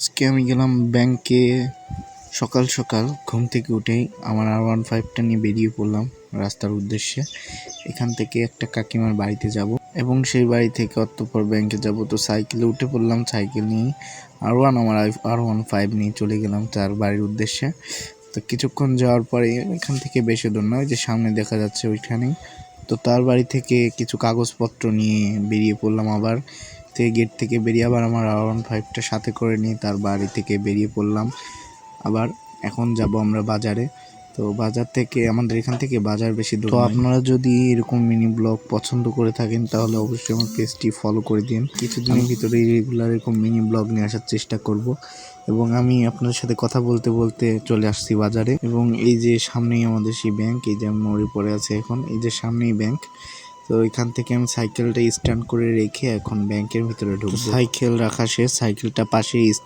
আজকে আমি গেলাম ব্যাংকে সকাল সকাল ঘুম থেকে উঠেই আমার R15টা নিয়ে বেরিয়ে পড়লাম রাস্তার উদ্দেশ্যে। এখান থেকে একটা কাকিমার বাড়িতে যাব এবং সেই বাড়ি থেকে অতঃপর ব্যাংকে যাব। তো সাইকেলে উঠে পড়লাম, সাইকেল নিয়ে আমার R15 নিয়ে চলে গেলাম তার বাড়ির উদ্দেশ্যে। তো কিছুক্ষণ যাওয়ার পরে এখান থেকে বেশি দূর নয়, যে সামনে দেখা যাচ্ছে ওইখানেই। তো তার বাড়ি থেকে কিছু কাগজপত্র নিয়ে বেরিয়ে পড়লাম আবার। গেট থেকে বেরিয়ে আবার আমার R15টা সাথে করে নিয়ে তার বাড়ি থেকে বেরিয়ে পড়লাম আবার। এখন যাব আমরা বাজারে। তো বাজার থেকে আমাদের এখান থেকে বাজার বেশি দূর। তো আপনারা যদি এরকম মিনি ব্লগ পছন্দ করে থাকেন তাহলে অবশ্যই আমার পেজটি ফলো করে দিন। কিছুদিনের ভিতরে রেগুলার এরকম মিনি ব্লগ নিয়ে আসার চেষ্টা করব। এবং আমি আপনাদের সাথে কথা বলতে বলতে চলে আসছি বাজারে। এবং এই যে সামনেই আমাদের সেই ব্যাংক, এই যে মোড়ে পড়ে আছে এখন, এই যে সামনেই ব্যাংক। তো এখান থেকে আমি সাইকেলটা স্ট্যান্ড করে রেখে এখন ব্যাংকের ভিতরে ঢুকবো। সাইকেল রাখা শেষ, সাইকেলটা পাশেই স্ট্যান্ড